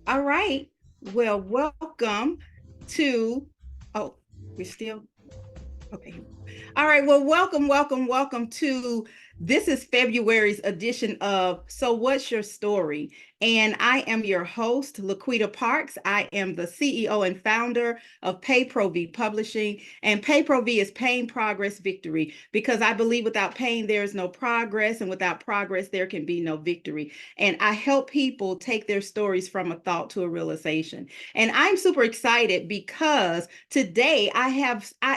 All right. Well, welcome to, oh, we're still, okay. All right. Well, welcome to this is February's edition of So What's Your Story? And I am your host, LaQuita Parks. I am the CEO and founder of PayProV Publishing. And PayProV is pain, progress, victory, because I believe without pain, there is no progress. And without progress, there can be no victory. And I help people take their stories from a thought to a realization. And I'm super excited because today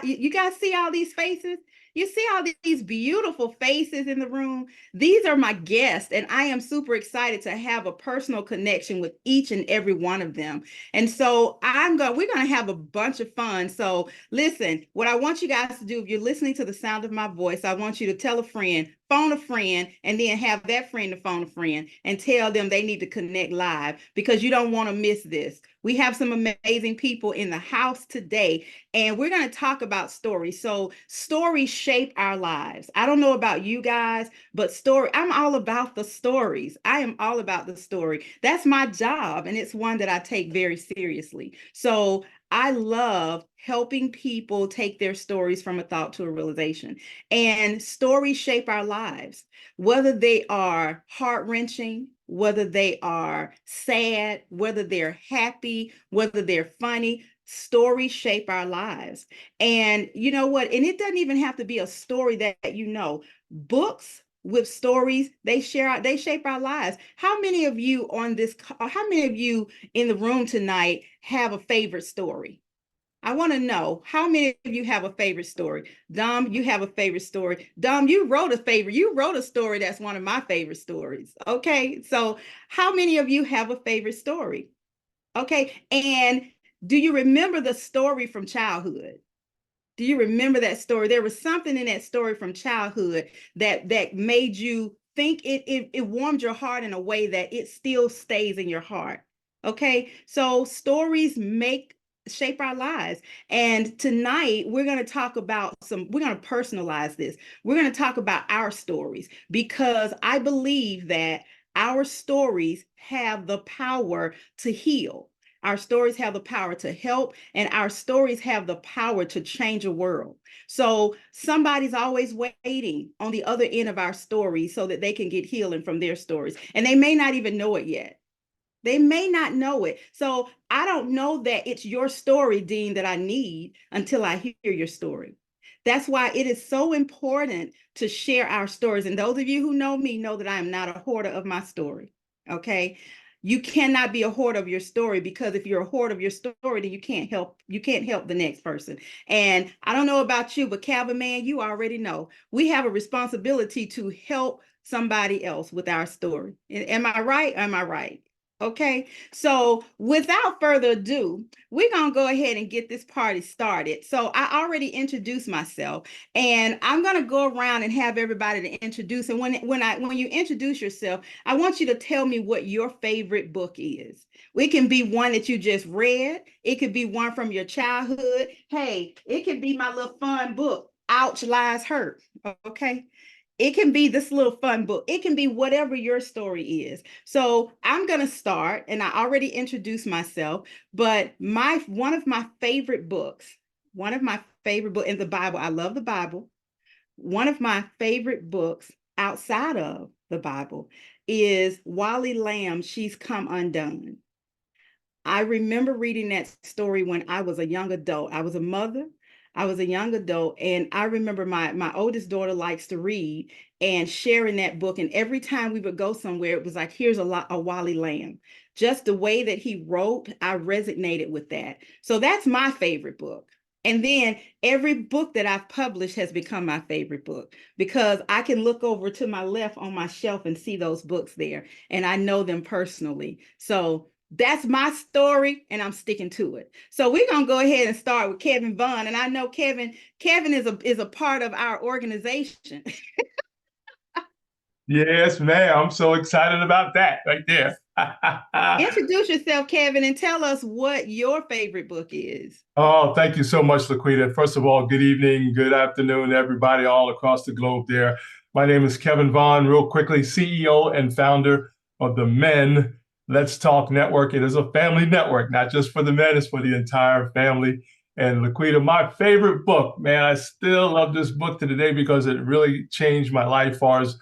you guys see all these faces? You see all these beautiful faces in the room? These are my guests, and I am super excited to have a personal connection with each and every one of them. And so we're going to have a bunch of fun. So listen, what I want you guys to do, if you're listening to the sound of my voice, I want you to tell a friend, phone a friend, and then have that friend to phone a friend and tell them they need to connect live because you don't want to miss this. We have some amazing people in the house today, and we're going to talk about stories. So stories shape our lives. I don't know about you guys, but I'm all about the stories. I am all about the story. That's my job, and it's one that I take very seriously. So I love helping people take their stories from a thought to a realization. And stories shape our lives, whether they are heart-wrenching, whether they are sad, whether they're happy, whether they're funny. Stories shape our lives. And you know what? And it doesn't even have to be a story that you know. Books with stories, they shape our lives. How many of you how many of you in the room tonight have a favorite story? I want to know how many of you have a favorite story. Dom, you have a favorite story. Dom, you wrote a story that's one of my favorite stories. Okay. So how many of you have a favorite story? Okay. And do you remember the story from childhood? Do you remember that story? There was something in that story from childhood that made you think it warmed your heart in a way that it still stays in your heart. Okay, so stories make shape our lives. And tonight we're going to personalize this. We're going to talk about our stories because I believe that our stories have the power to heal. Our stories have the power to help, and our stories have the power to change a world. So somebody's always waiting on the other end of our story so that they can get healing from their stories. And they may not even know it yet. They may not know it. So I don't know that it's your story, Dean, that I need until I hear your story. That's why it is so important to share our stories. And those of you who know me know that I am not a hoarder of my story. Okay. You cannot be a hoarder of your story because if you're a hoarder of your story, then you can't help the next person. And I don't know about you, but Calvin, man, you already know we have a responsibility to help somebody else with our story. Am I right? Am I right? Okay, so without further ado, we're gonna go ahead and get this party started. So I already introduced myself, and I'm gonna go around and have everybody to introduce. And when you introduce yourself, I want you to tell me what your favorite book is. It can be one that you just read. It could be one from your childhood. Hey, it could be my little fun book, Ouch Lies Hurt. Okay. It can be this little fun book. It can be whatever your story is. So I'm going to start, and I already introduced myself, but one of my favorite book in the Bible, I love the Bible. One of my favorite books outside of the Bible is Wally Lamb, She's Come Undone. I remember reading that story when I was a young adult. I was a mother. I was a young adult, and I remember my oldest daughter likes to read and sharing that book. And every time we would go somewhere, it was like, here's a Wally Lamb. Just the way that he wrote, I resonated with that. So that's my favorite book. And then every book that I've published has become my favorite book because I can look over to my left on my shelf and see those books there, and I know them personally. So that's my story, and I'm sticking to it. So we're gonna go ahead and start with Kevin Vaughn, and I know Kevin is a part of our organization. Yes, ma'am. I'm so excited about that right there. Introduce yourself, Kevin, and tell us what your favorite book is. Oh, thank you so much, LaQuita. First of all, good evening, good afternoon, everybody all across the globe there. My name is Kevin Vaughn, real quickly, CEO and founder of the Men Let's Talk Network. It is a family network, not just for the men, it's for the entire family. And LaQuita, my favorite book, man, I still love this book to today because it really changed my life as far as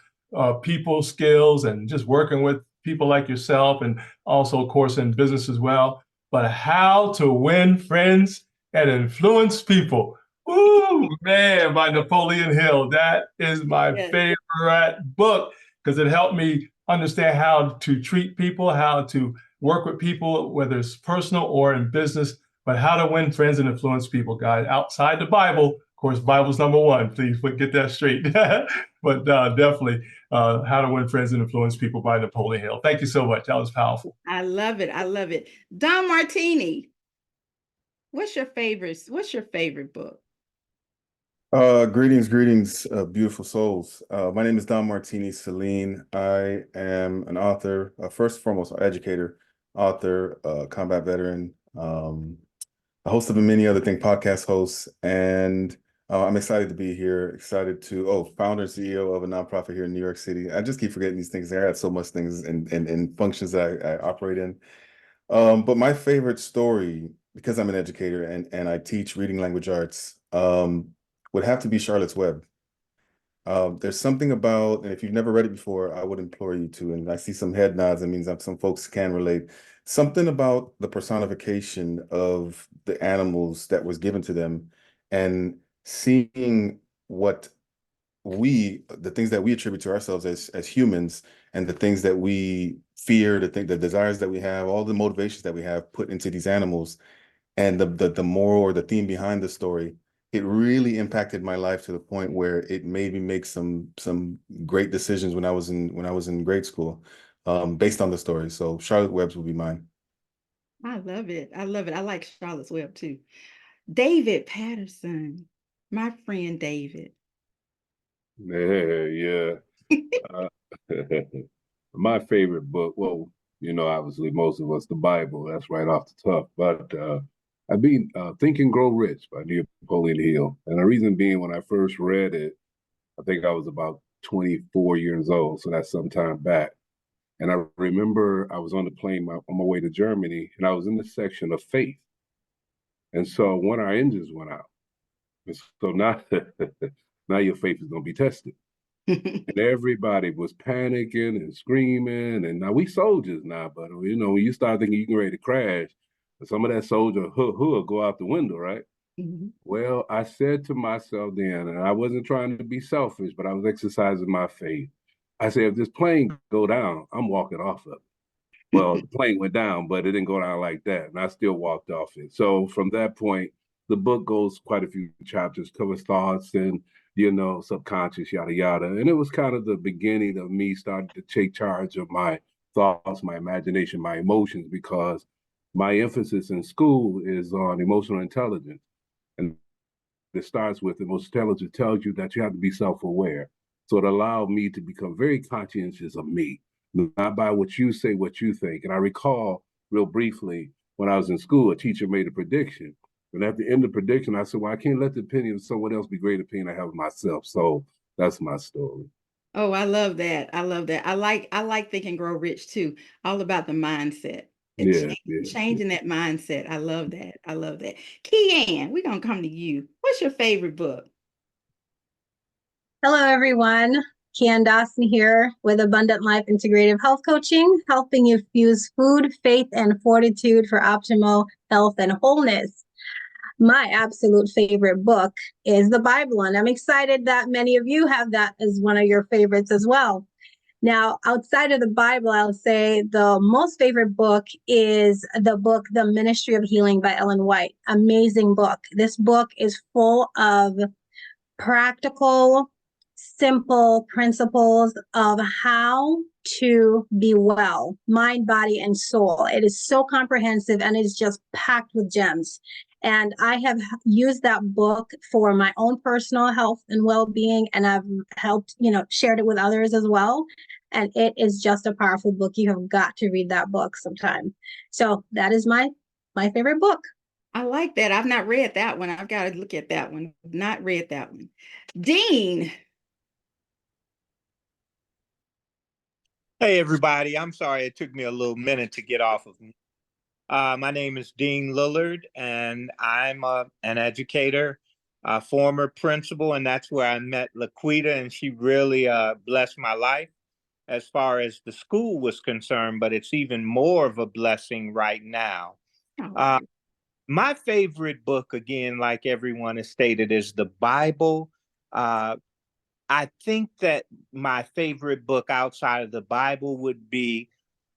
people skills and just working with people like yourself, and also, of course, in business as well. But How to Win Friends and Influence People. Ooh, man, by Napoleon Hill. That is my Yes. favorite book because it helped me understand how to treat people, how to work with people, whether it's personal or in business, but how to win friends and influence people, guys. Outside the Bible, of course, Bible's number one. Please get that straight. But definitely, How to Win Friends and Influence People by Napoleon Hill. Thank you so much. That was powerful. I love it. I love it. Don Martini, what's your favorite? What's your favorite book? Greetings, beautiful souls. My name is Don Martini Celine. I am an author, first and foremost, an educator, author, combat veteran, a host of many other things, podcast host, and I'm excited to be here. Excited to, founder and CEO of a nonprofit here in New York City. I just keep forgetting these things. I got so much things and functions that I operate in. But my favorite story, because I'm an educator and I teach reading language arts, would have to be Charlotte's Web. There's something about, and if you've never read it before, I would implore you to, and I see some head nods, that means that some folks can relate. Something about the personification of the animals that was given to them and seeing what the things that we attribute to ourselves as humans, and the things that we fear, the desires that we have, all the motivations that we have put into these animals, and the moral or the theme behind the story, it really impacted my life to the point where it made me make some great decisions when I was in grade school, based on the story. So Charlotte Webb's will be mine. I love it. I love it. I like Charlotte's Web too. David Patterson, my friend David. Yeah. Uh, my favorite book, well, obviously most of us, the Bible, that's right off the top. But I've been Think and Grow Rich by Napoleon Hill. And the reason being, when I first read it, I think I was about 24 years old. So that's some time back. And I remember I was on the plane on my way to Germany, and I was in the section of faith. And so one of our engines went out. And so now, now your faith is going to be tested. And everybody was panicking and screaming. And now we soldiers now, but when you start thinking you can ready to crash, some of that soldier hood go out the window, right? Mhm. Well, I said to myself then, and I wasn't trying to be selfish, but I was exercising my faith. I said, if this plane go down, I'm walking off of it. Well, the plane went down, but it didn't go down like that. And I still walked off it. So from that point, the book goes quite a few chapters, covers thoughts and, subconscious, yada, yada. And it was kind of the beginning of me starting to take charge of my thoughts, my imagination, my emotions, because my emphasis in school is on emotional intelligence. And it starts with emotional intelligence tells you that you have to be self-aware. So it allowed me to become very conscientious of me, not by what you say, what you think. And I recall real briefly when I was in school, a teacher made a prediction. And at the end of the prediction, I said, well, I can't let the opinion of someone else be greater opinion I have of myself. So that's my story. Oh, I love that. I love that. I like Think and Grow Rich too. All about the mindset. Yeah, yeah, yeah. Changing that mindset. I love that. I love that. Key we're gonna come to you. What's your favorite book? Hello, everyone. Kian Dawson here with Abundant Life Integrative Health Coaching, helping you fuse food, faith, and fortitude for optimal health and wholeness. My absolute favorite book is the Bible, and I'm excited that many of you have that as one of your favorites as well. Now, outside of the Bible, I'll say the most favorite book is the book, The Ministry of Healing by Ellen White. Amazing book. This book is full of practical, simple principles of how to be well, mind, body, and soul. It is so comprehensive and it is just packed with gems. And I have used that book for my own personal health and well-being, and I've helped, shared it with others as well. And it is just a powerful book. You have got to read that book sometime. So that is my favorite book. I like that. I've not read that one. I've got to look at that one. Not read that one. Dean. Hey, everybody. I'm sorry it took me a little minute to get off of. My name is Dean Lillard, and I'm an educator, a former principal, and that's where I met LaQuita, and she really blessed my life as far as the school was concerned, but it's even more of a blessing right now. Uh, Oh, my favorite book, again, like everyone has stated, is the Bible. Uh, I think that my favorite book outside of the Bible would be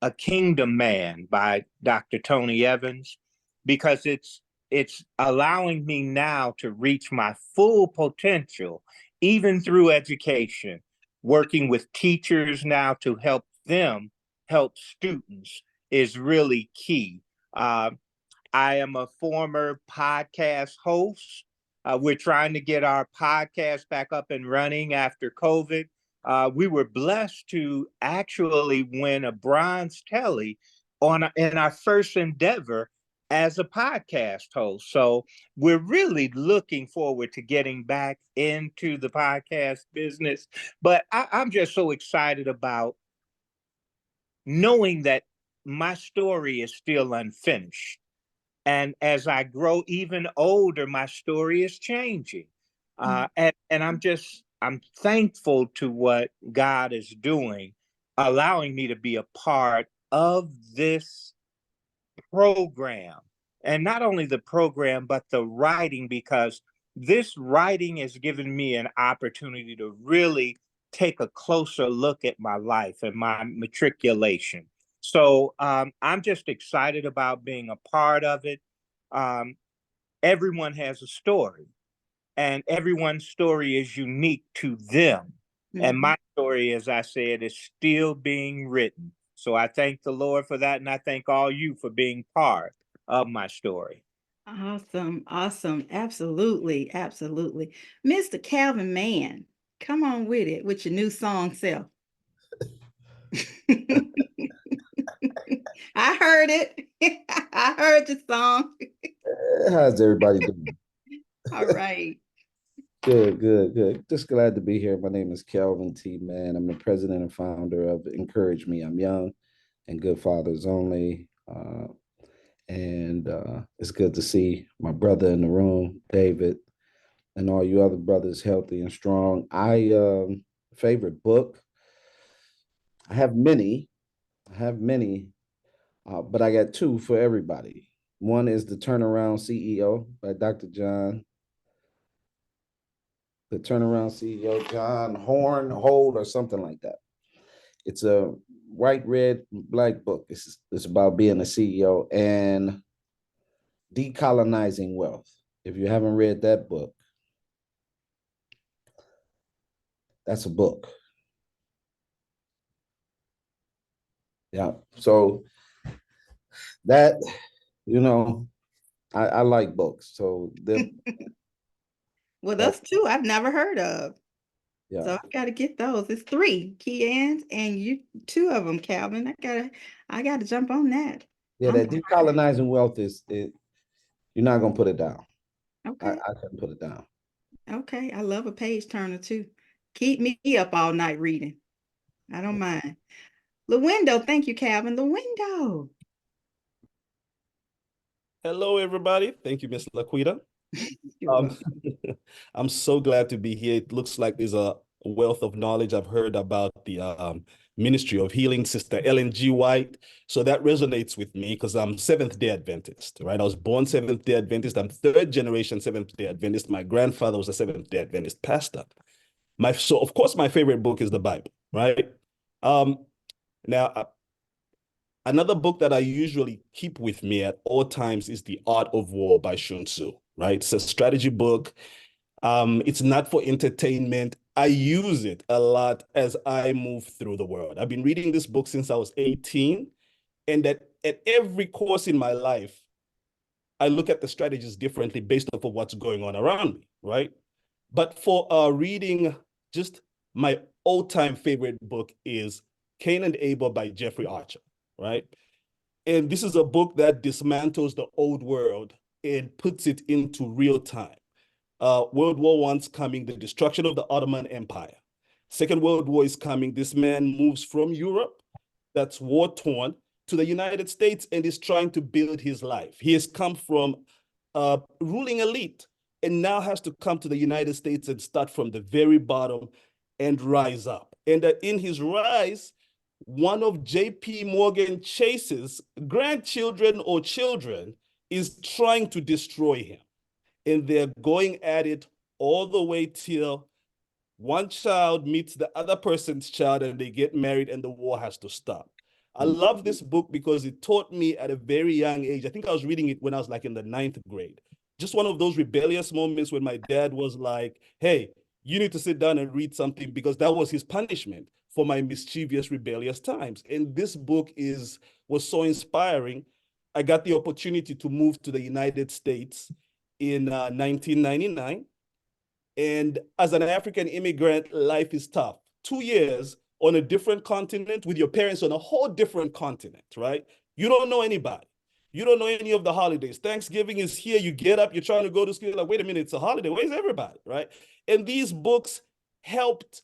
A Kingdom Man by Dr. Tony Evans, because it's allowing me now to reach my full potential, even through education, working with teachers now to help them help students is really key. Uh, I am a former podcast host. We're trying to get our podcast back up and running after COVID. We were blessed to actually win a bronze Telly in our first endeavor as a podcast host. So we're really looking forward to getting back into the podcast business. But I'm just so excited about knowing that my story is still unfinished, and as I grow even older, my story is changing. And I'm thankful to what God is doing, allowing me to be a part of this program. And not only the program, but the writing, because this writing has given me an opportunity to really take a closer look at my life and my matriculation. So I'm just excited about being a part of it. Um, everyone has a story, and everyone's story is unique to them. And mhm. my story, as I said, is still being written. So I thank the Lord for that, and I thank all you for being part of my story. Awesome, awesome. Absolutely, absolutely. Mr. Calvin Mann, come on with it with your new song self. I heard it. I heard your song. How's everybody doing? All right. Good, good, good. Just glad to be here. My name is Kelvin T. Mann. I'm the president and founder of Encourage Me. I'm young and good fathers only. And it's good to see my brother in the room, David, and all you other brothers healthy and strong. Favorite book. I have many. I have many, but I got two for everybody. One is The Turnaround CEO by Dr. John, the Turnaround CEO, John Hold, or something like that. It's a white, red, black book. It's about being a CEO and decolonizing wealth. If you haven't read that book, that's a book. Yeah. So that, you know, I like books. So Well, that, those two I've never heard of. yeah. So I gotta get those. It's three, Kean's, and you two of them, Calvin. I gotta jump on that. Yeah, I'm that decolonizing wealth you're not gonna put it down. okay. I couldn't put it down. Okay. I love a page turner too. Keep me up all night reading. I don't mind. The window. Thank you, Calvin. The window. Hello, everybody. Thank you, Miss LaQuita. You're Um, welcome. I'm so glad to be here. It looks like there's a wealth of knowledge. I've heard about the Ministry of Healing, Sister Ellen G. White. So that resonates with me because I'm Seventh-day Adventist, right? I was born Seventh-day Adventist. I'm third generation Seventh-day Adventist. My grandfather was a Seventh-day Adventist pastor. So of course, my favorite book is the Bible, right? Now, another book that I usually keep with me at all times is The Art of War by Sun Tzu, right? It's a strategy book. It's not for entertainment. I use it a lot as I move through the world. I've been reading this book since I was 18, and that at every course in my life, I look at the strategies differently based off of what's going on around me, right? But for reading, just my all-time favorite book is Cain and Abel by Jeffrey Archer, right? And this is a book that dismantles the old world and puts it into real time. World War I's coming, the destruction of the Ottoman Empire. Second World War is coming. This man moves from Europe that's war-torn to the United States and is trying to build his life. He has come from a ruling elite and now has to come to the United States and start from the very bottom and rise up. And in his rise, one of JP Morgan Chase's grandchildren or children is trying to destroy him. And they're going at it all the way till one child meets the other person's child and they get married and the war has to stop. I love this book because it taught me at a very young age. I think I was reading it when I was like in the 9th grade. Just one of those rebellious moments when my dad was like, hey, you need to sit down and read something, because that was his punishment for my mischievous, rebellious times. And this book was so inspiring. I got the opportunity to move to the United States in 1999. And as an African immigrant, life is tough. 2 years on a different continent with your parents on a whole different continent, right? You don't know anybody. You don't know any of the holidays. Thanksgiving is here. You get up, you're trying to go to school. You're like, wait a minute, it's a holiday. Where's everybody, right? And these books helped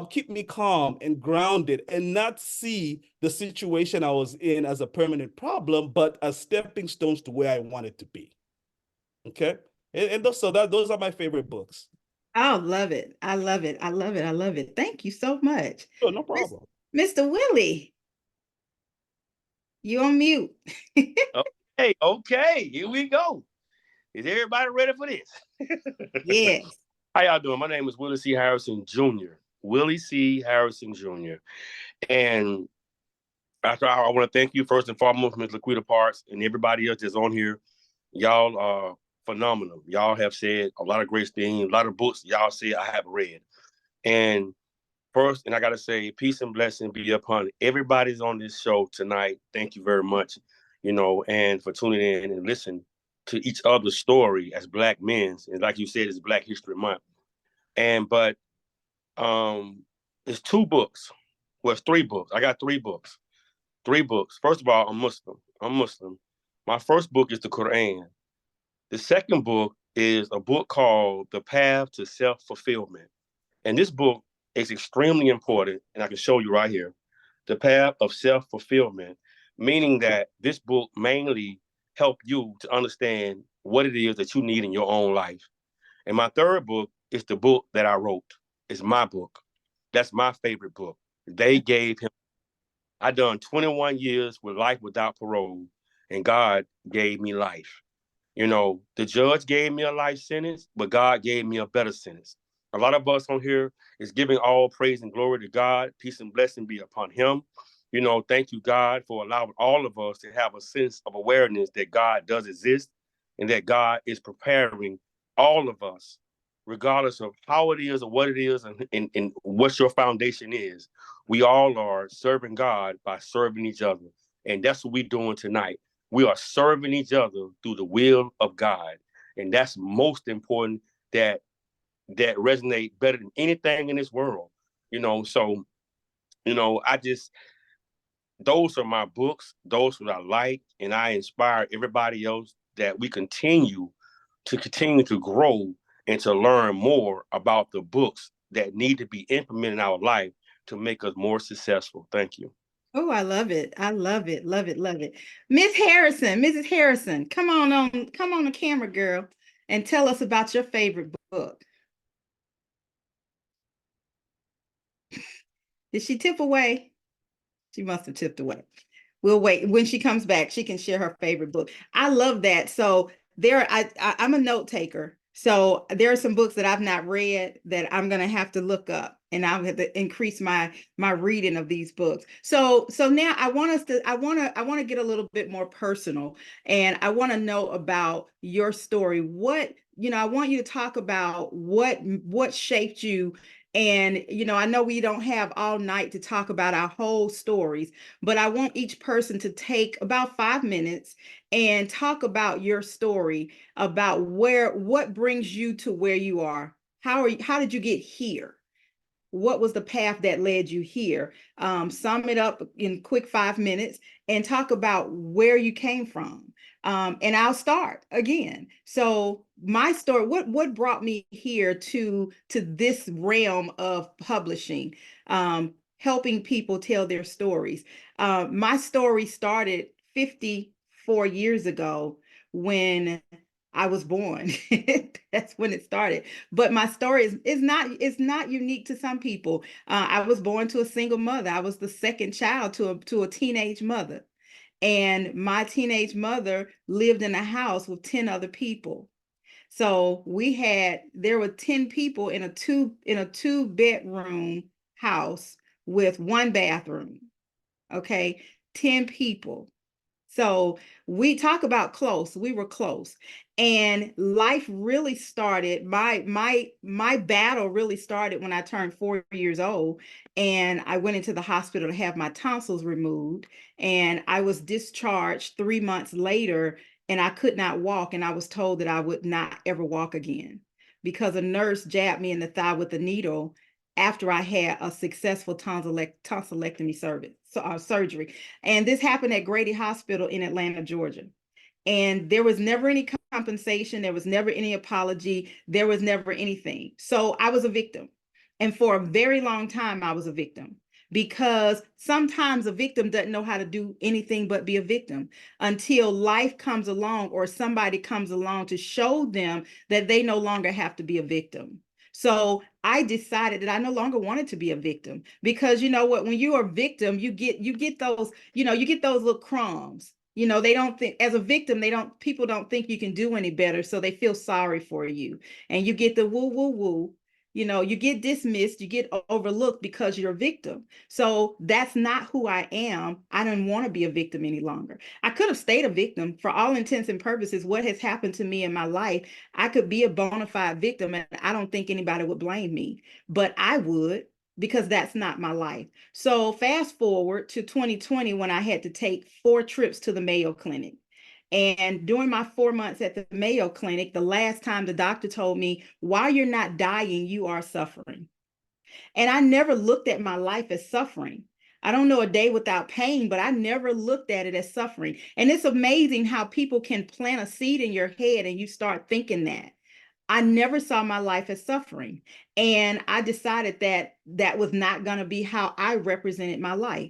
keep me calm and grounded and not see the situation I was in as a permanent problem, but as stepping stones to where I wanted to be. Okay. And those are my favorite books. I love it. I love it. I love it. I love it. Thank you so much. Oh, no problem. Mr. Willie, you on mute. Okay, here we go. Is everybody ready for this? Yes. How y'all doing? My name is Willie C. Harrison Jr. Willie C. Harrison Jr. And I want to thank you first and foremost, Ms. LaQuita Parks, and everybody else that's on here. Y'all are phenomenal. Y'all have said a lot of great things, a lot of books y'all said I have read. And first, and I got to say, peace and blessing be upon everybody's on this show tonight. Thank you very much, and for tuning in and listen to each other's story as Black men. And like you said, it's Black History Month. But it's 2 books. Well, it's 3 books. I got 3 books. 3 books. First of all, I'm Muslim. My first book is the Quran. The second book is a book called The Path to Self-Fulfillment. And this book is extremely important, and I can show you right here. The Path of Self-Fulfillment, meaning that this book mainly helps you to understand what it is that you need in your own life. And my third book is the book that I wrote. It's my book. That's my favorite book. They gave him. I done 21 years with life without parole, and God gave me life. The judge gave me a life sentence, but God gave me a better sentence. A lot of us on here is giving all praise and glory to God. Peace and blessing be upon him. Thank you, God, for allowing all of us to have a sense of awareness that God does exist and that God is preparing all of us, regardless of how it is or what it is and what your foundation is. We all are serving God by serving each other. And that's what we're doing tonight. We are serving each other through the will of God. And that's most important, that resonate better than anything in this world. Those are my books. Those what I like. And I inspire everybody else that we continue to grow and to learn more about the books that need to be implemented in our life to make us more successful. Thank you. Oh, I love it. I love it. Love it. Love it. Mrs. Harrison, come on the camera, girl, and tell us about your favorite book. Did she tip away? She must have tipped away. We'll wait. When she comes back, she can share her favorite book. I love that. So I'm a note taker. So there are some books that I've not read that I'm going to have to look up, and I'll have to increase my reading of these books. So now I want to get a little bit more personal, and I want to know about your story. I want you to talk about what shaped you. And, I know we don't have all night to talk about our whole stories, but I want each person to take about 5 minutes and talk about your story, about what brings you to where you are. How did you get here? What was the path that led you here? Sum it up in quick 5 minutes and talk about where you came from. And I'll start again. So my story, what brought me here to this realm of publishing? helping people tell their stories. My story started 54 years ago when I was born. That's when it started. But my story is not unique to some people. I was born to a single mother. I was the second child to a teenage mother. And my teenage mother lived in a house with 10 other people. So there were 10 people in a two bedroom house with one bathroom. Okay, 10 people. So we talk about close. We were close. And life really started, my battle really started when I turned 4 years old, and I went into the hospital to have my tonsils removed, and I was discharged 3 months later, and I could not walk, and I was told that I would not ever walk again because a nurse jabbed me in the thigh with a needle after I had a successful tonsillectomy surgery. And this happened at Grady Hospital in Atlanta, Georgia. And there was never any compensation. There was never any apology. There was never anything. So I was a victim. And for a very long time, I was a victim, because sometimes a victim doesn't know how to do anything but be a victim until life comes along or somebody comes along to show them that they no longer have to be a victim. So I decided that I no longer wanted to be a victim, because you know what, when you're a victim, you get those, you get those little crumbs. They don't think, as a victim, people don't think you can do any better. So they feel sorry for you. And you get the woo, woo, woo. You get dismissed, you get overlooked because you're a victim. So that's not who I am. I don't want to be a victim any longer. I could have stayed a victim for all intents and purposes. What has happened to me in my life, I could be a bona fide victim, and I don't think anybody would blame me, but I would, because that's not my life. So fast forward to 2020, when I had to take 4 trips to the Mayo Clinic. And during my 4 months at the Mayo Clinic, the last time the doctor told me, while you're not dying, you are suffering. And I never looked at my life as suffering. I don't know a day without pain, but I never looked at it as suffering. And it's amazing how people can plant a seed in your head and you start thinking that. I never saw my life as suffering. And I decided that that was not going to be how I represented my life.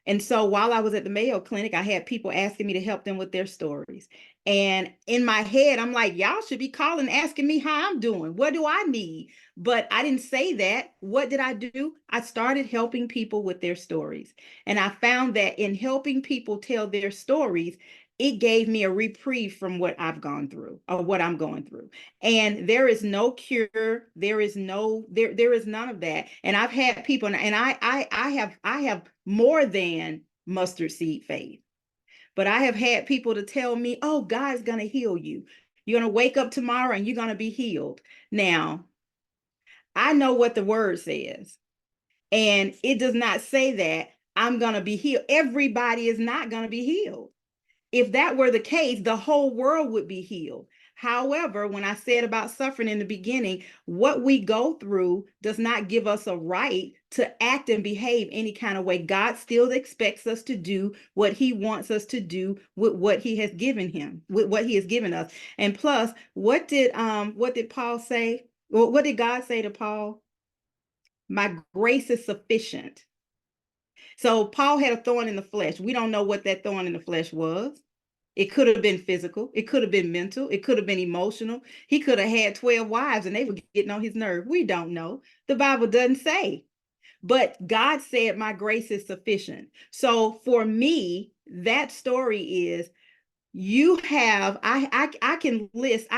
And so while I was at the Mayo Clinic, I had people asking me to help them with their stories. And in my head, I'm like, y'all should be calling, asking me how I'm doing. What do I need? But I didn't say that. What did I do? I started helping people with their stories. And I found that in helping people tell their stories, it gave me a reprieve from what I've gone through, or what I'm going through. And there is no cure. There is none of that. And I've had people, and I have more than mustard seed faith. But I have had people to tell me, oh, God's going to heal you. You're going to wake up tomorrow and you're going to be healed. Now, I know what the word says, and it does not say that I'm going to be healed. Everybody is not going to be healed. If that were the case, the whole world would be healed. However, when I said about suffering in the beginning, what we go through does not give us a right to act and behave any kind of way. God still expects us to do what he wants us to do with what he has given us. And plus, what did Paul say? Well, what did God say to Paul? My grace is sufficient. So Paul had a thorn in the flesh. We don't know what that thorn in the flesh was. It could have been physical. It could have been mental. It could have been emotional. He could have had 12 wives and they were getting on his nerve. We don't know. The Bible doesn't say. But God said, my grace is sufficient. So for me, that story is, I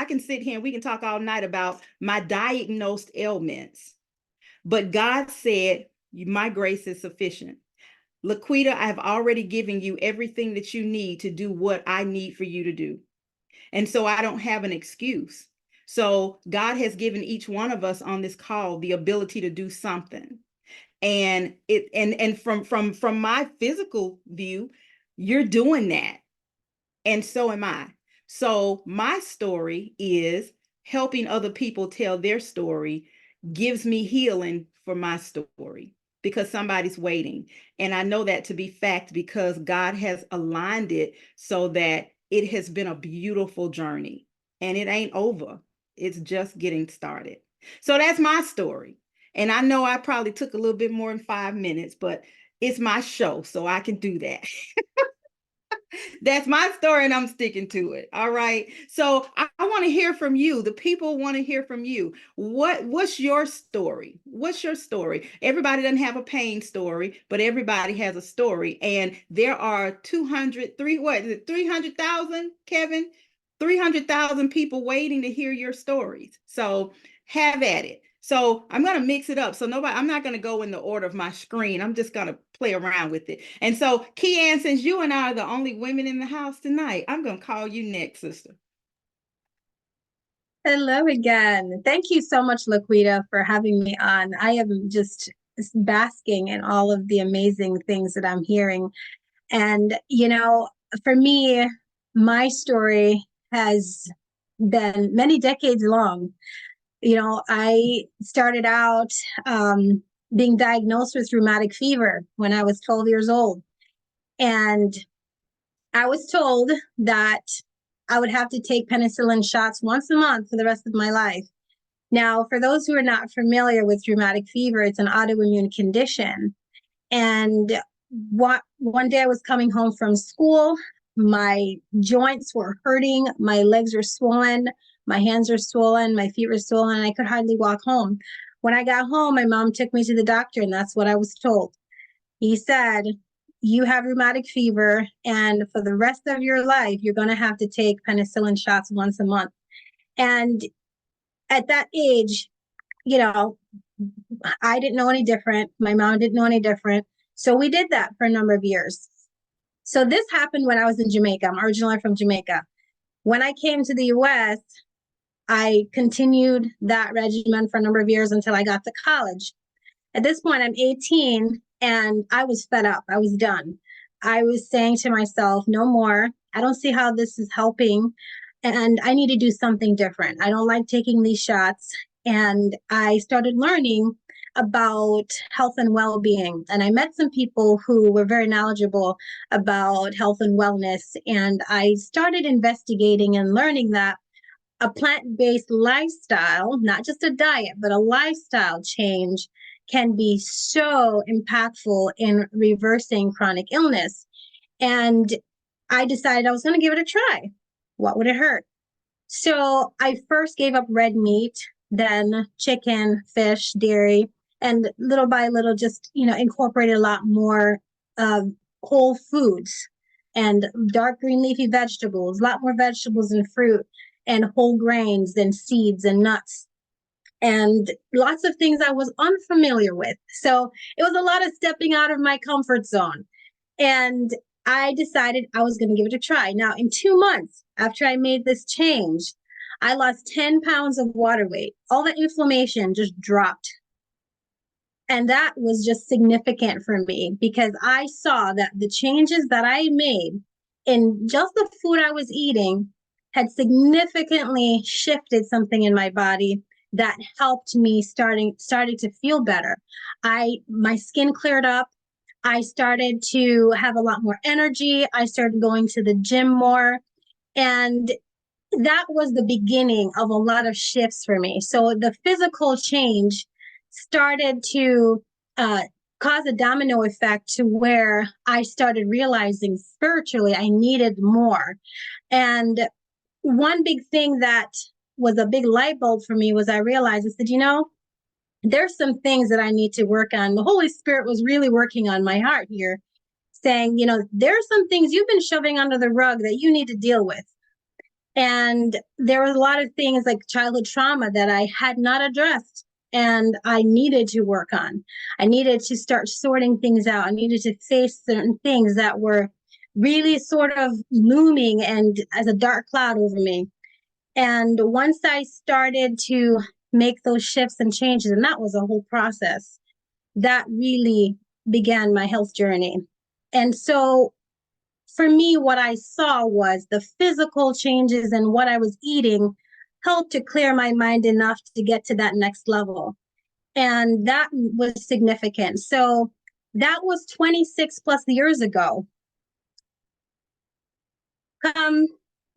can sit here and we can talk all night about my diagnosed ailments. But God said, my grace is sufficient. LaQuita, I have already given you everything that you need to do what I need for you to do. And so I don't have an excuse. So God has given each one of us on this call the ability to do something. And from my physical view, you're doing that. And so am I. So my story is helping other people tell their story gives me healing for my story, because somebody's waiting. And I know that to be fact because God has aligned it so that it has been a beautiful journey, and it ain't over. It's just getting started. So that's my story. And I know I probably took a little bit more than 5 minutes, but it's my show, so I can do that. That's my story and I'm sticking to it. All right. So I want to hear from you. The people want to hear from you. What's your story? What's your story? Everybody doesn't have a pain story, but everybody has a story. And there are 300,000, Kevin? 300,000 people waiting to hear your stories. So have at it. So I'm going to mix it up. So I'm not going to go in the order of my screen. I'm just going to play around with it. And so, Keanne, since you and I are the only women in the house tonight, I'm going to call you next, sister. Hello again. Thank you so much, LaQuita, for having me on. I am just basking in all of the amazing things that I'm hearing. And, for me, my story has been many decades long. I started out being diagnosed with rheumatic fever when I was 12 years old. And I was told that I would have to take penicillin shots once a month for the rest of my life. Now, for those who are not familiar with rheumatic fever, it's an autoimmune condition. And one day I was coming home from school, my joints were hurting, my legs were swollen, my hands are swollen, my feet were swollen, and I could hardly walk home. When I got home, my mom took me to the doctor, and that's what I was told. He said, you have rheumatic fever, and for the rest of your life, you're going to have to take penicillin shots once a month. And at that age, I didn't know any different. My mom didn't know any different. So we did that for a number of years. So this happened when I was in Jamaica. I'm originally from Jamaica. When I came to the US, I continued that regimen for a number of years until I got to college. At this point, I'm 18 and I was fed up. I was done. I was saying to myself, no more. I don't see how this is helping. And I need to do something different. I don't like taking these shots. And I started learning about health and well-being. And I met some people who were very knowledgeable about health and wellness. And I started investigating and learning that a plant-based lifestyle, not just a diet, but a lifestyle change, can be so impactful in reversing chronic illness. And I decided I was going to give it a try. What would it hurt? So I first gave up red meat, then chicken, fish, dairy, and little by little just, incorporated a lot more whole foods and dark green leafy vegetables, a lot more vegetables and fruit and whole grains and seeds and nuts and lots of things I was unfamiliar with. So it was a lot of stepping out of my comfort zone. And I decided I was going to give it a try. Now, in 2 months after I made this change, I lost 10 pounds of water weight. All the inflammation just dropped. And that was just significant for me because I saw that the changes that I made in just the food I was eating had significantly shifted something in my body that helped me started to feel better. My skin cleared up. I started to have a lot more energy. I started going to the gym more. And that was the beginning of a lot of shifts for me. So the physical change started to cause a domino effect to where I started realizing spiritually I needed more. And one big thing that was a big light bulb for me was I realized, I said, there's some things that I need to work on. The Holy Spirit was really working on my heart here, saying, there's some things you've been shoving under the rug that you need to deal with. And there were a lot of things like childhood trauma that I had not addressed and I needed to work on. I needed to start sorting things out. I needed to face certain things that were really sort of looming and as a dark cloud over me. And once I started to make those shifts and changes, and that was a whole process, that really began my health journey. And so for me, what I saw was the physical changes in what I was eating helped to clear my mind enough to get to that next level. And that was significant. So that was 26 plus years ago.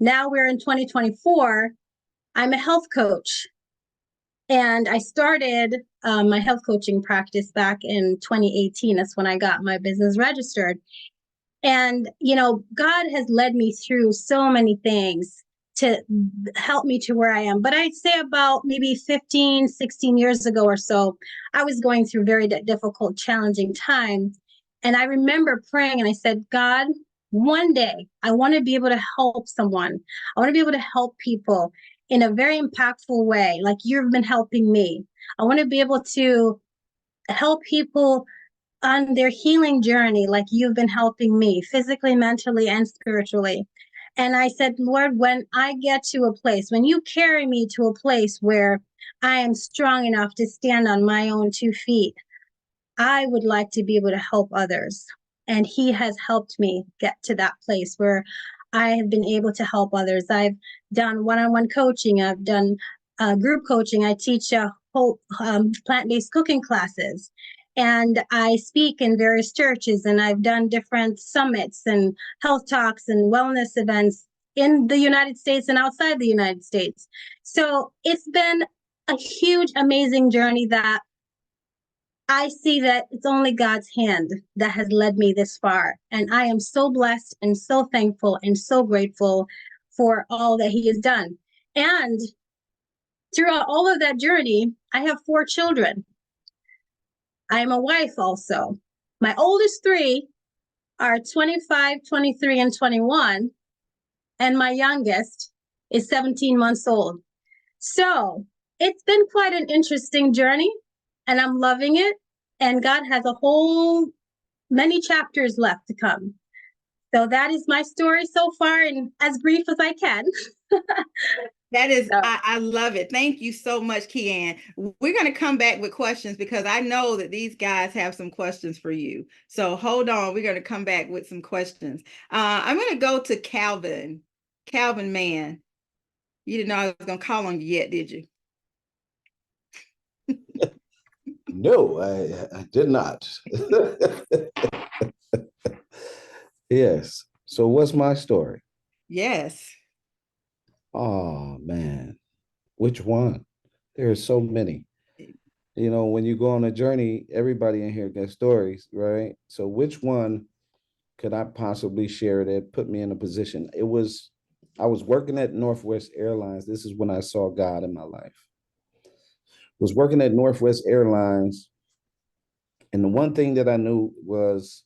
Now we're in 2024. I'm a health coach. And I started my health coaching practice back in 2018. That's when I got my business registered. And, you know, God has led me through so many things to help me to where I am. But I'd say about maybe 15, 16 years ago or so, I was going through very difficult, challenging time. And I remember praying and I said, God, one day I want to be able to help someone. I want to be able to help people in a very impactful way, like you've been helping me. I want to be able to help people on their healing journey, like you've been helping me physically, mentally, and spiritually. And I said, Lord, when I get to a place, when you carry me to a place where I am strong enough to stand on my own 2 feet, I would like to be able to help others. And He has helped me get to that place where I have been able to help others. I've done one-on-one coaching. I've done group coaching. I teach whole plant-based cooking classes. And I speak in various churches, and I've done different summits and health talks and wellness events in the United States and outside the United States. So it's been a huge, amazing journey that I see that it's only God's hand that has led me this far. And I am so blessed and so thankful and so grateful for all that He has done. And throughout all of that journey, I have 4 children. I am a wife also. My oldest 3 are 25, 23, and 21. And my youngest is 17 months old. So it's been quite an interesting journey, and I'm loving it. And God has many chapters left to come. So that is my story so far, and as brief as I can. That is, I love it. Thank you so much, Kian. We're going to come back with questions because I know that these guys have some questions for you. So hold on. We're going to come back with some questions. I'm going to go to Calvin. Calvin, man, you didn't know I was going to call on you yet, did you? No, I did not. Yes. So what's my story? Yes. Oh man, which one? There are so many. You know, when you go on a journey, everybody in here gets stories, right? So which one could I possibly share that put me in a position? I was working at Northwest Airlines. This is when I saw God in my life. Was working at Northwest Airlines, and the one thing that I knew was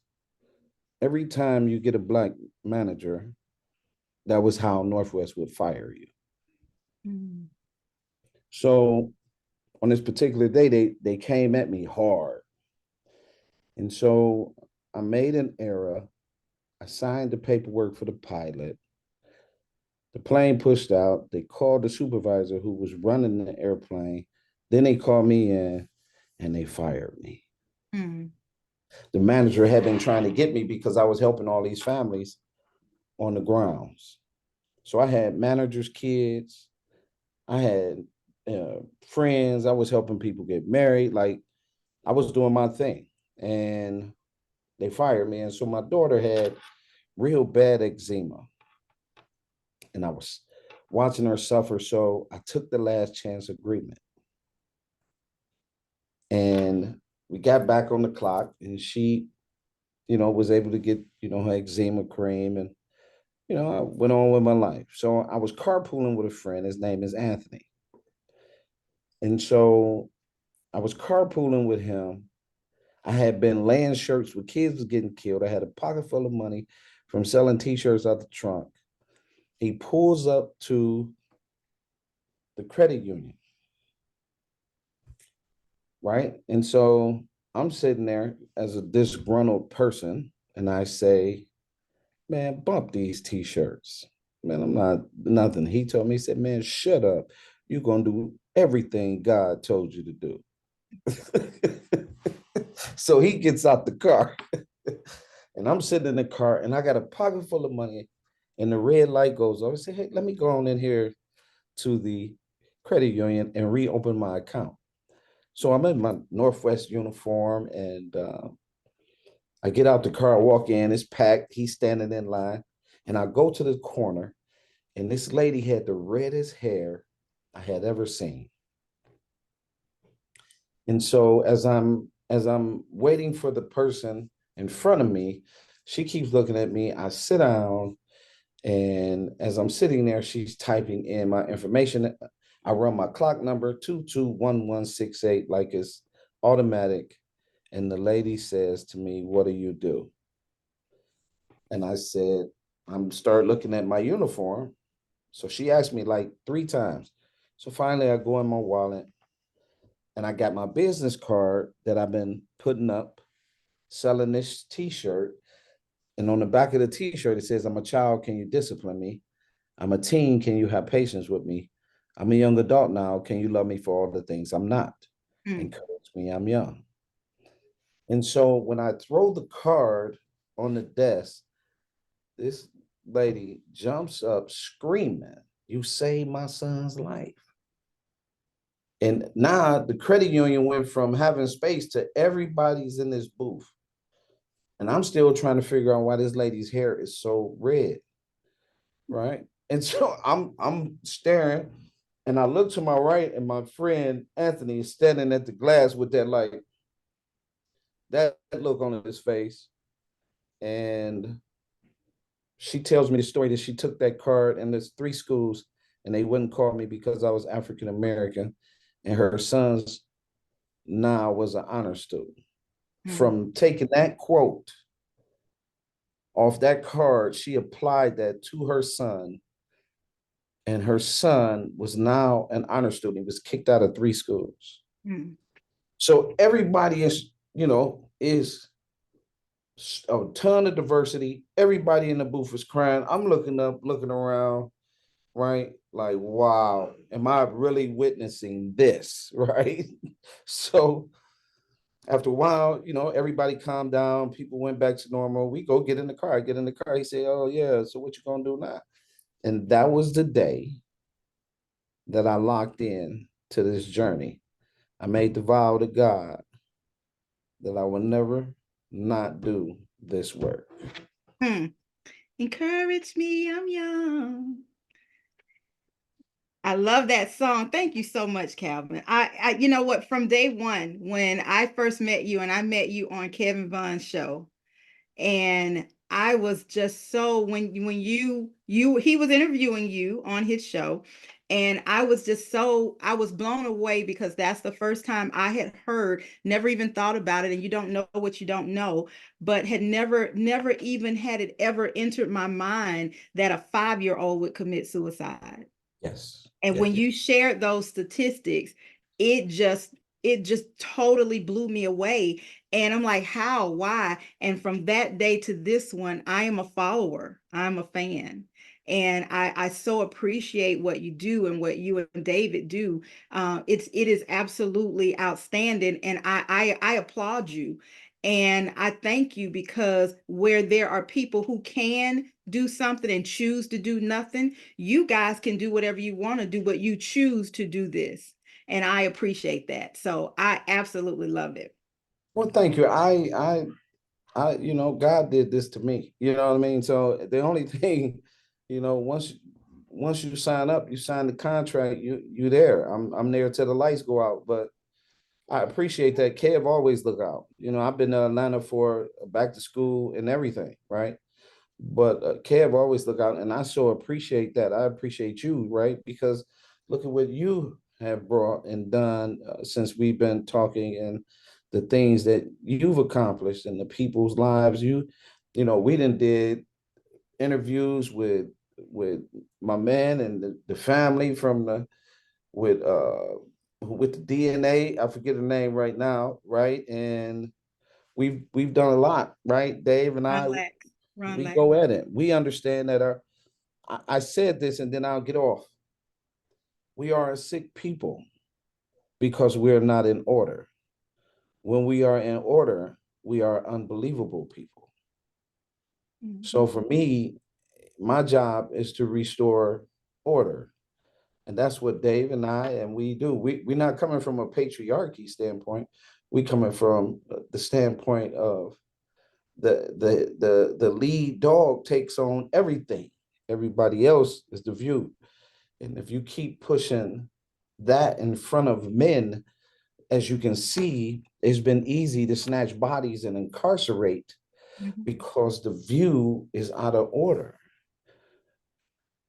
every time you get a black manager, that was how Northwest would fire you. Mm. So on this particular day, they came at me hard. And so I made an error. I signed the paperwork for the pilot. The plane pushed out. They called the supervisor who was running the airplane. Then they called me in and they fired me. Mm. The manager had been trying to get me because I was helping all these families on the grounds. So I had managers' kids. I had friends. I was helping people get married. Like I was doing my thing. And they fired me. And so my daughter had real bad eczema. And I was watching her suffer. So I took the last chance agreement. And we got back on the clock and she, was able to get, her eczema cream. And, I went on with my life. So I was carpooling with a friend. His name is Anthony. And so I was carpooling with him. I had been laying shirts with kids was getting killed. I had a pocket full of money from selling t-shirts out the trunk. He pulls up to the credit union, right? And so I'm sitting there as a disgruntled person, and I say, man, bump these t-shirts. Man, I'm not nothing. He told me, he said, man, shut up. You're going to do everything God told you to do. So he gets out the car and I'm sitting in the car and I got a pocket full of money and the red light goes off. I say, hey, let me go on in here to the credit union and reopen my account. So I'm in my Northwest uniform and I get out the car, I walk in, it's packed. He's standing in line and I go to the corner and this lady had the reddest hair I had ever seen. And so as I'm waiting for the person in front of me, she keeps looking at me. I sit down, and as I'm sitting there, she's typing in my information. I run my clock number 221168 like it's automatic. And the lady says to me, "What do you do?" And I said, "I'm start looking at my uniform." So she asked me like 3 times. So finally I go in my wallet and I got my business card that I've been putting up selling this t-shirt. And on the back of the t-shirt, it says, "I'm a child, can you discipline me? I'm a teen, can you have patience with me? I'm a young adult now, can you love me for all the things I'm not? Mm. Encourage me, I'm young." And so when I throw the card on the desk, this lady jumps up screaming, "You saved my son's life." And now the credit union went from having space to everybody's in this booth. And I'm still trying to figure out why this lady's hair is so red, right? And so I'm staring, and I look to my right, and my friend Anthony is standing at the glass with that look on his face. And she tells me the story that she took that card, and there's 3 schools, and they wouldn't call me because I was African American, and her son's now was an honor student. From taking that quote off that card, she applied that to her son, and her son was now an honor student. He was kicked out of 3 schools. Mm. So everybody is a ton of diversity. Everybody in the booth is crying. I'm looking up, looking around, right? Like, wow, am I really witnessing this, right? So after a while, everybody calmed down. People went back to normal. We go get in the car. I get in the car. He said, "Oh yeah, so what you gonna do now?" And that was the day that I locked in to this journey. I made the vow to God that I would never not do this work. Encourage me, I'm young. I love that song. Thank you so much, Calvin. You know what, from day one, when I first met you, and I met you on Kevin Vaughn's show, and I was just so, when he was interviewing you on his show, and I was blown away, because that's the first time I had heard, never even thought about it, and you don't know what you don't know, but had never even had it ever entered my mind that a 5-year-old would commit suicide. Yes. And when you shared those statistics, it just totally blew me away. And I'm like, how, why? And from that day to this one, I am a follower. I'm a fan. And I so appreciate what you do and what you and David do. It is absolutely outstanding. And I applaud you. And I thank you, because where there are people who can do something and choose to do nothing, you guys can do whatever you want to do, but you choose to do this. And I appreciate that. So I absolutely love it. Well, thank you. God did this to me. You know what I mean? So the only thing, once you sign up, you sign the contract, you there. I'm there till the lights go out. But I appreciate that. Kev always look out. I've been to Atlanta for back to school and everything, right? But Kev always look out, and I so appreciate that. I appreciate you, right? Because look at what you have brought and done since we've been talking, and the things that you've accomplished in the people's lives. We did interviews with my man and the family from with the DNA. I forget the name right now, right? And we've done a lot, right? Dave and I, we go at it. We understand that I said this, and then I'll get off. We are a sick people because we're not in order. When we are in order, we are unbelievable people. Mm-hmm. So for me, my job is to restore order. And that's what Dave and we do. We're not coming from a patriarchy standpoint. We coming from the standpoint of the lead dog takes on everything. Everybody else is the view. And if you keep pushing that in front of men, as you can see, it's been easy to snatch bodies and incarcerate because the view is out of order.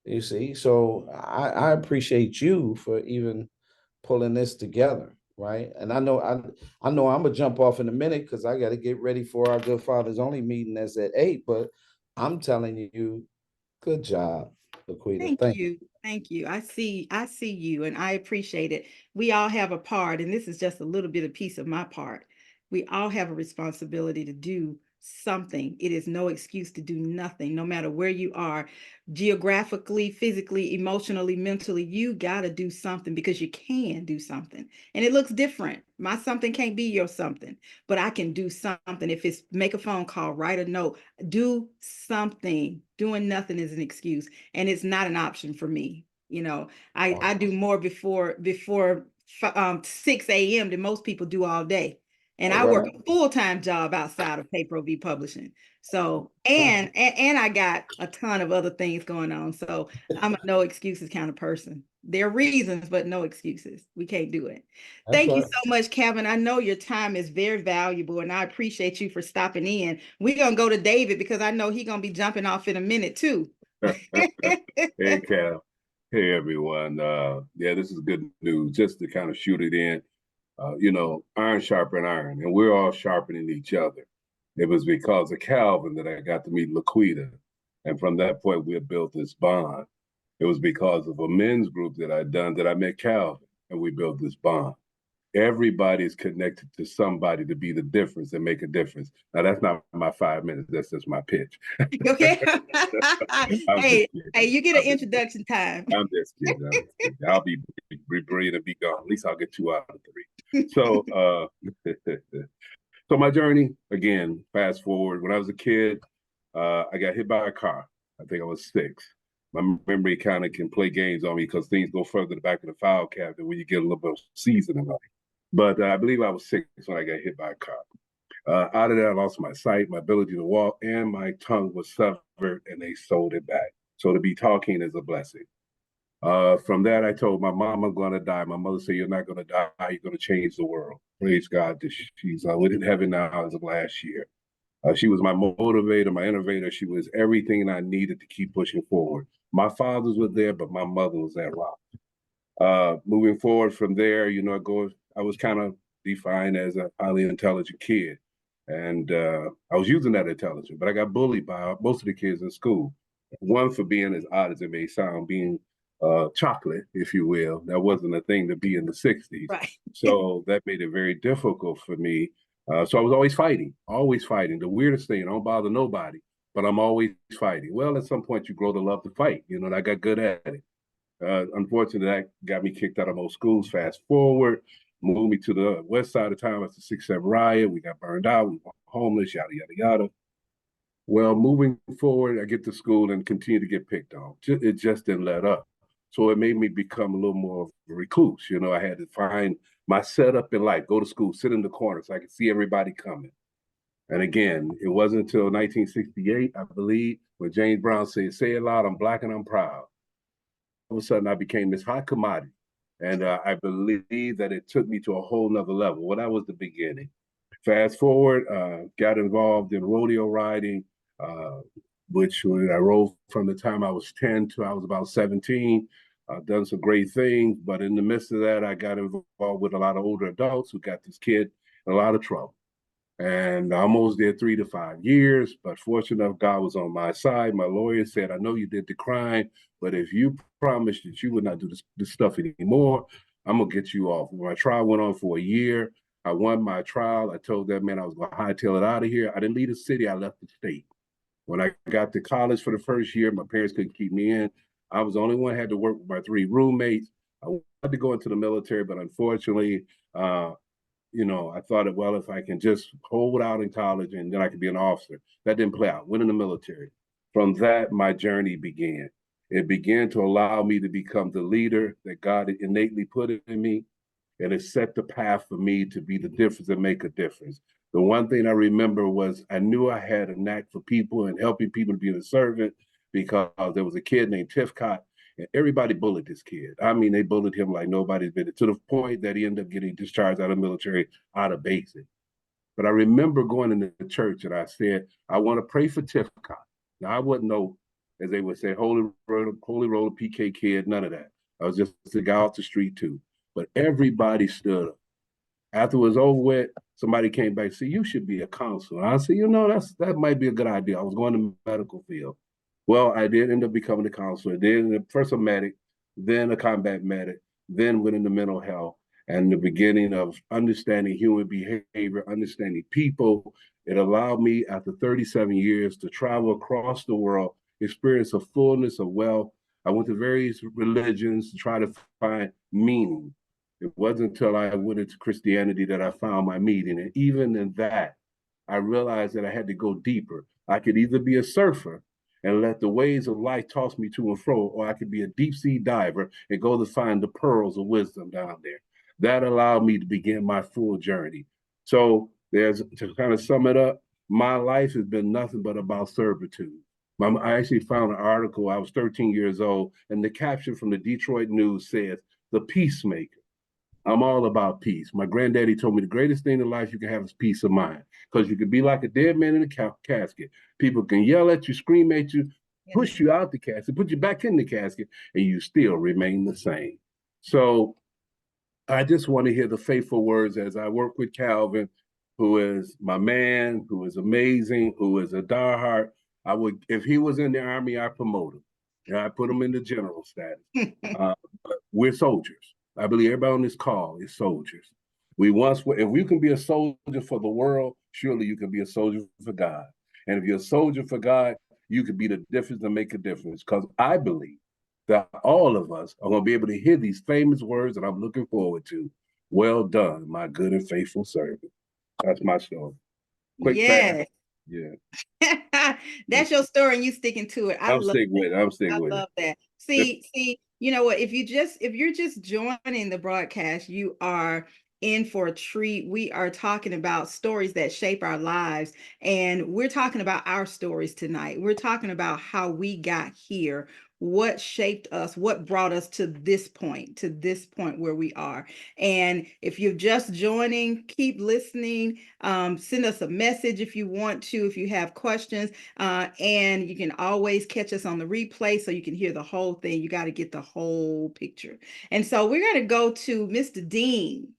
You see, so I appreciate you for even pulling this together, right? And I know I'm gonna jump off in a minute because I got to get ready for our Good Fathers Only meeting that's at 8. But I'm telling you, good job, LaQuita. Thank you. Thank you. I see you and I appreciate it. We all have a part, and this is just a little bit of piece of my part. We all have a responsibility to do something. It is no excuse to do nothing, no matter where you are, geographically, physically, emotionally, mentally. You got to do something because you can do something. And it looks different. My something can't be your something, but I can do something. If it's make a phone call, write a note, do something. Doing nothing is an excuse, and it's not an option for me. I do more before 6 a.m. than most people do all day. And I work a full-time job outside of Pay Pro V Publishing. So, and I got a ton of other things going on. So I'm a no excuses kind of person. There are reasons, but no excuses. We can't do it. Thank you so much, Kevin. I know your time is very valuable, and I appreciate you for stopping in. We're going to go to David because I know he's going to be jumping off in a minute too. Hey, Cal. Hey, everyone. Yeah, this is good news. Just to kind of shoot it in, iron sharpen iron, and we're all sharpening each other. It was because of Calvin that I got to meet LaQuita. And from that point, we had built this bond. It was because of a men's group that I'd done that I met Calvin, and we built this bond. Everybody's connected to somebody to be the difference and make a difference. Now, that's not my 5 minutes. That's just my pitch. Okay. Hey, you get an introduction time. I'm just kidding. I'll be brilliant and be gone. At least I'll get 2 out of 3. So, so my journey, again, fast forward. When I was a kid, I got hit by a car. I think I was 6. My memory kind of can play games on me because things go further to the back of the file cabinet when you get a little bit of seasoning on it. But I believe I was 6 when I got hit by a car. Out of that, I lost my sight, my ability to walk, and my tongue was severed, and they sewed it back. So to be talking is a blessing. From that, I told my mom I'm going to die. My mother said, "You're not going to die. You're going to change the world." Praise God. She's within heaven now as of last year. She was my motivator, my innovator. She was everything I needed to keep pushing forward. My fathers were there, but my mother was that rock. Moving forward from there, I was kind of defined as a highly intelligent kid. And I was using that intelligence, but I got bullied by most of the kids in school. One for being, as odd as it may sound, being chocolate, if you will. That wasn't a thing to be in the 60s. Right. So that made it very difficult for me. So I was always fighting, always fighting. The weirdest thing, I don't bother nobody, but I'm always fighting. Well, at some point you grow to love to fight, and I got good at it. Unfortunately, that got me kicked out of most schools. Fast forward, moved me to the west side of town after the 6-7 riot. We got burned out. We were homeless, yada, yada, yada. Well, moving forward, I get to school and continue to get picked on. It just didn't let up. So it made me become a little more of a recluse. I had to find my setup in life, go to school, sit in the corner so I could see everybody coming. And again, it wasn't until 1968, I believe, when James Brown said, "Say it loud, I'm Black and I'm proud." All of a sudden, I became this hot commodity. And I believe that it took me to a whole nother level. Well, that was the beginning. Fast forward, got involved in rodeo riding, which I rode from the time I was 10 to I was about 17. I've done some great things, but in the midst of that, I got involved with a lot of older adults who got this kid in a lot of trouble. And I almost did 3 to 5 years, but fortunate enough, God was on my side. My lawyer said, "I know you did the crime, but if you promise that you would not do this stuff anymore, I'm going to get you off." My trial went on for a year. I won my trial. I told that man I was going to hightail it out of here. I didn't leave the city. I left the state. When I got to college for the first year, my parents couldn't keep me in. I was the only one who had to work with my 3 roommates. I wanted to go into the military, but unfortunately, I thought, well, if I can just hold out in college and then I could be an officer. That didn't play out. Went in the military. From that, my journey began. It began to allow me to become the leader that God innately put in me. And it set the path for me to be the difference and make a difference. The one thing I remember was I knew I had a knack for people and helping people to be a servant because there was a kid named Tifcott. And everybody bullied this kid. I mean, they bullied him like nobody's been, to the point that he ended up getting discharged out of the military out of basic. But I remember going into the church and I said, I want to pray for Tifcon. Now, I wouldn't know, as they would say, holy roller PK kid, none of that. I was just a guy off the street too. But everybody stood up. After it was over with, somebody came back and said, you should be a counselor. I said, that might be a good idea. I was going to the medical field. Well, I did end up becoming a counselor, then first a medic, then a combat medic, then went into mental health, and the beginning of understanding human behavior, understanding people. It allowed me, after 37 years, to travel across the world, experience a fullness of wealth. I went to various religions to try to find meaning. It wasn't until I went into Christianity that I found my meaning. And even in that, I realized that I had to go deeper. I could either be a surfer and let the waves of life toss me to and fro, or I could be a deep sea diver and go to find the pearls of wisdom down there. That allowed me to begin my full journey. So to kind of sum it up, my life has been nothing but about servitude. I actually found an article, I was 13 years old, and the caption from the Detroit News says, "The Peacemaker." I'm all about peace. My granddaddy told me the greatest thing in life you can have is peace of mind, because you could be like a dead man in a casket. People can yell at you, scream at you, push you out the casket, put you back in the casket, and you still remain the same. So I just want to hear the faithful words as I work with Calvin, who is my man, who is amazing, who is a diehard. If he was in the Army, I promote him. I put him in the general status. But we're soldiers. I believe everybody on this call is soldiers. If we can be a soldier for the world, surely you can be a soldier for God. And if you're a soldier for God, you can be the difference and make a difference. Because I believe that all of us are going to be able to hear these famous words that I'm looking forward to. Well done, my good and faithful servant. That's my story. Quick fast. Yeah. That's your story and you sticking to it. I'm sticking with it. I love that. See, you know what? If you're just joining the broadcast, you are in for a treat. We are talking about stories that shape our lives, and we're talking about our stories tonight. We're talking about how we got here, what shaped us, what brought us to this point where we are. And if you're just joining, keep listening. Send us a message if you want to, if you have questions, and you can always catch us on the replay so you can hear the whole thing. You got to get the whole picture. And so we're going to go to Mr. Dean.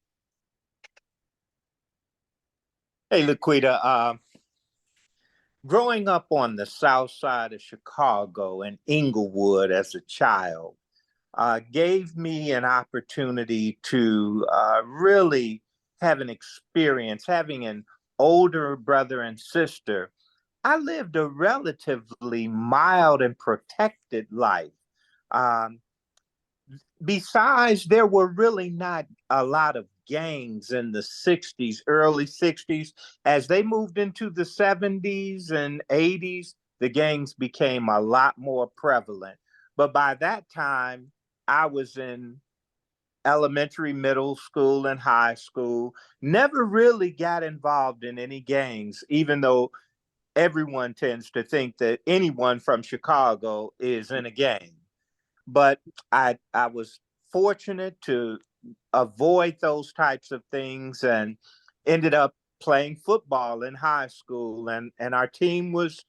Hey, LaQuita, growing up on the south side of Chicago in Inglewood as a child gave me an opportunity to really have an experience. Having an older brother and sister, I lived a relatively mild and protected life. Besides, there were really not a lot of gangs in the 60s, early 60s. As they moved into the 70s and 80s, the gangs became a lot more prevalent. But by that time, I was in elementary, middle school, and high school. Never really got involved in any gangs, even though everyone tends to think that anyone from Chicago is in a gang. But I was fortunate to avoid those types of things and ended up playing football in high school, and our team was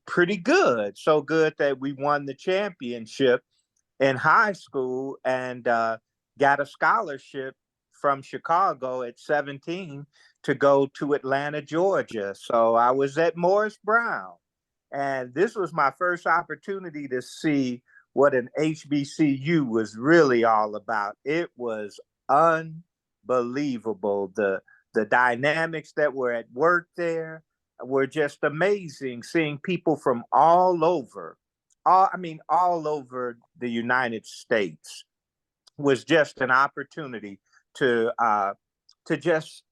pretty good, so good that we won the championship in high school and got a scholarship from Chicago at 17 to go to Atlanta, Georgia. So I was at Morris Brown, and this was my first opportunity to see what an HBCU was really all about. It was unbelievable. The dynamics that were at work there were just amazing. Seeing people from all over, all over the United States, was just an opportunity to just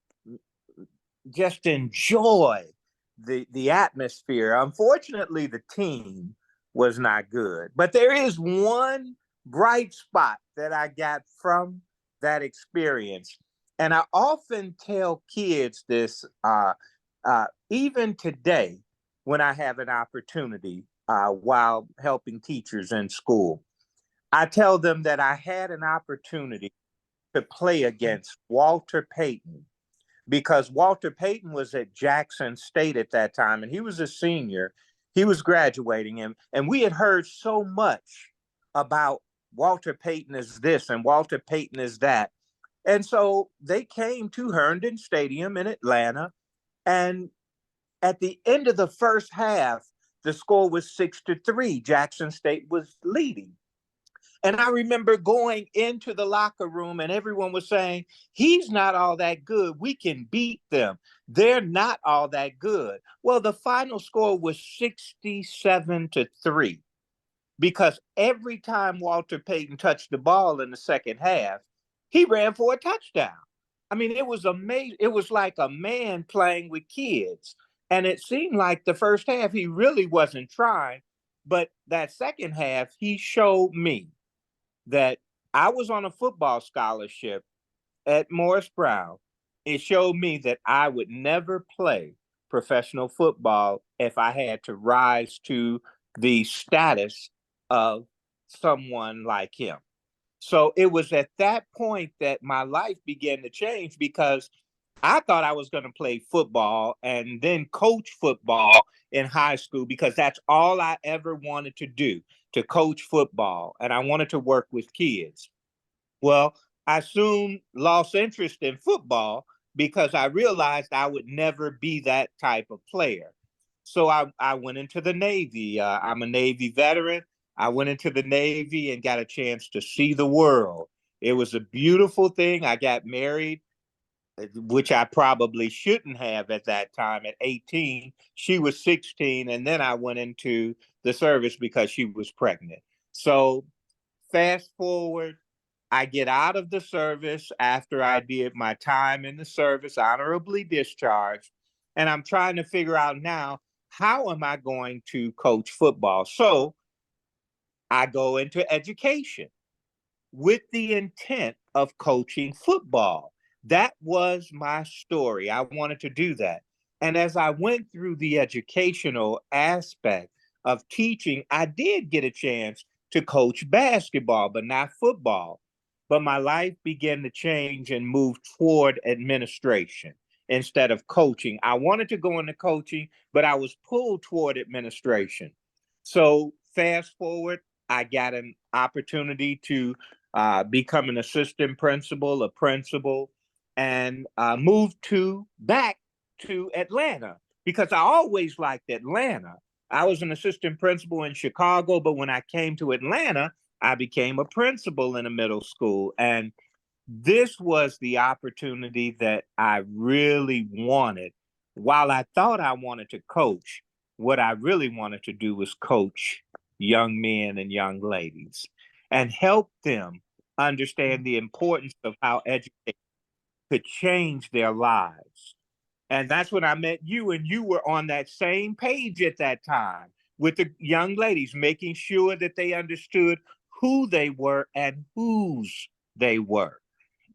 enjoy the atmosphere. Unfortunately, the team was not good, but there is one bright spot that I got from that experience, and I often tell kids this, even today when I have an opportunity while helping teachers in school. I tell them that I had an opportunity to play against Walter Payton, because Walter Payton was at Jackson State at that time, and he was a senior. He was graduating, and we had heard so much about Walter Payton is this and Walter Payton is that. And so they came to Herndon Stadium in Atlanta, and at the end of the first half, the score was 6-3. Jackson State was leading. And I remember going into the locker room and everyone was saying, he's not all that good. We can beat them. They're not all that good. Well, the final score was 67-3, because every time Walter Payton touched the ball in the second half, he ran for a touchdown. I mean, it was amazing. It was like a man playing with kids. And it seemed like the first half, he really wasn't trying. But that second half, he showed me that I was on a football scholarship at Morris Brown. It showed me that I would never play professional football if I had to rise to the status of someone like him. So it was at that point that my life began to change, because I thought I was going to play football and then coach football in high school, because that's all I ever wanted to do, to coach football. And I wanted to work with kids. Well, I soon lost interest in football because I realized I would never be that type of player. So I went into the Navy. I'm a Navy veteran. I went into the Navy and got a chance to see the world. It was a beautiful thing. I got married, which I probably shouldn't have at that time at 18. She was 16. And then I went into the service because she was pregnant. So fast forward, I get out of the service after I did my time in the service, honorably discharged. And I'm trying to figure out now, how am I going to coach football? So I go into education with the intent of coaching football. That was my story. I wanted to do that. And as I went through the educational aspect of teaching, I did get a chance to coach basketball, but not football. But my life began to change and move toward administration instead of coaching. I wanted to go into coaching, but I was pulled toward administration. So fast forward, I got an opportunity to become an assistant principal, a principal, and moved back to Atlanta, because I always liked Atlanta. I was an assistant principal in Chicago, but when I came to Atlanta, I became a principal in a middle school. And this was the opportunity that I really wanted. While I thought I wanted to coach, what I really wanted to do was coach young men and young ladies and help them understand the importance of how education could change their lives. And that's when I met you, and you were on that same page at that time with the young ladies, making sure that they understood who they were and whose they were.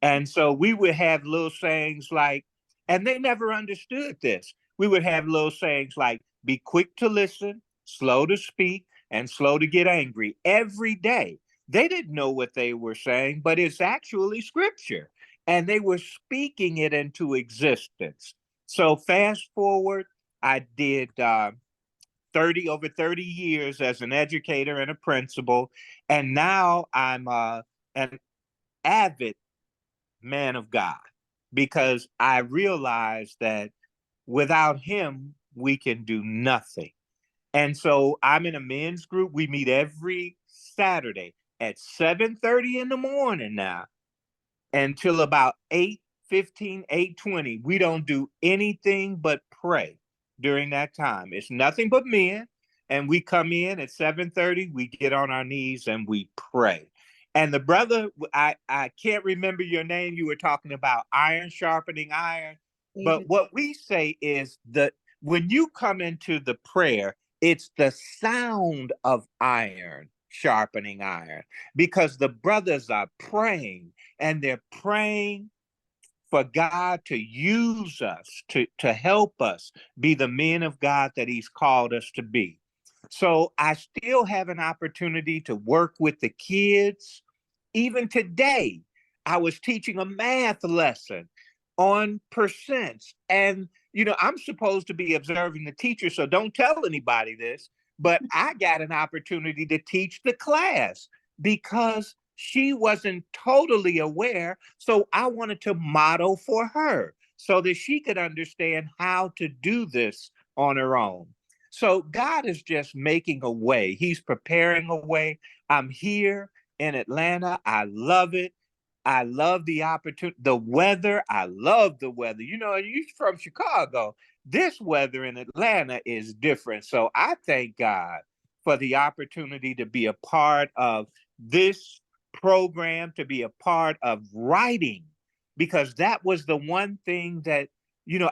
And so we would have little sayings like, and they never understood this. We would have little sayings like, be quick to listen, slow to speak, and slow to get angry every day. They didn't know what they were saying, but it's actually scripture. And they were speaking it into existence. So fast forward, I did over 30 years as an educator and a principal. And now I'm an avid man of God, because I realized that without him, we can do nothing. And so I'm in a men's group. We meet every Saturday at 7:30 in the morning now until about 8:15, 8:20. We don't do anything but pray during that time. It's nothing but men. And we come in at 7:30, we get on our knees and we pray. And the brother, I can't remember your name. You were talking about iron sharpening iron. But what we say is that when you come into the prayer, it's the sound of iron sharpening iron, because the brothers are praying, and they're praying for God to use us, to help us be the men of God that he's called us to be. So I still have an opportunity to work with the kids. Even today, I was teaching a math lesson on percents. And, I'm supposed to be observing the teacher, so don't tell anybody this, but I got an opportunity to teach the class because she wasn't totally aware. So I wanted to model for her so that she could understand how to do this on her own. So God is just making a way. He's preparing a way. I'm here in Atlanta. I love it. I love the opportunity, the weather. I love the weather. You're from Chicago. This weather in Atlanta is different. So I thank God for the opportunity to be a part of this program, to be a part of writing, because that was the one thing that,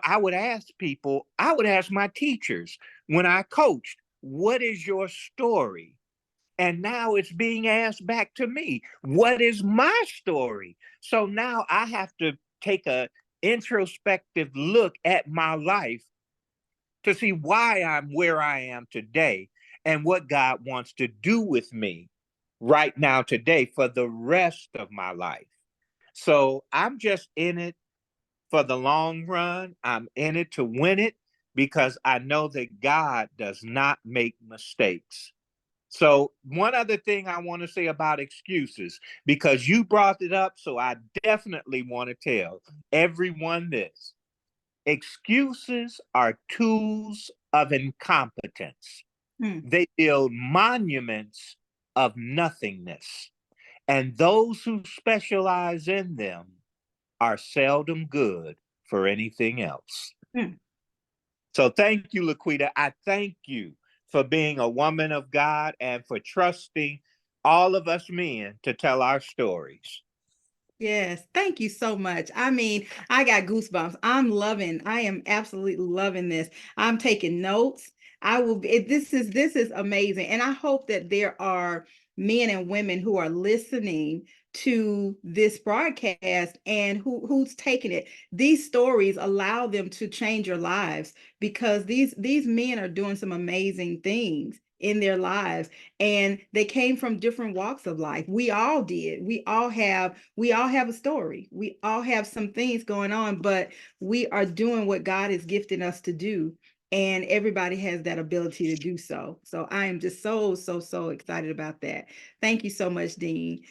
I would ask people, I would ask my teachers when I coached, what is your story? And now it's being asked back to me, what is my story? So now I have to take a introspective look at my life to see why I'm where I am today and what God wants to do with me right now today for the rest of my life. So I'm just in it for the long run. I'm in it to win it because I know that God does not make mistakes. So one other thing I want to say about excuses, because you brought it up, so I definitely want to tell everyone this. Excuses are tools of incompetence. They build monuments of nothingness. And those who specialize in them are seldom good for anything else. So thank you, LaQuita. I thank you for being a woman of God and for trusting all of us men to tell our stories. Yes, thank you so much. I mean, I got goosebumps. I am absolutely loving this. I'm taking notes. This is amazing. And I hope that there are men and women who are listening to this broadcast and who's taking it. These stories allow them to change your lives because these men are doing some amazing things in their lives, and they came from different walks of life. We all did. We all have a story. We all have some things going on, but we are doing what God has gifted us to do, and everybody has that ability to do so. So I am just so excited about that. Thank you so much, Dean.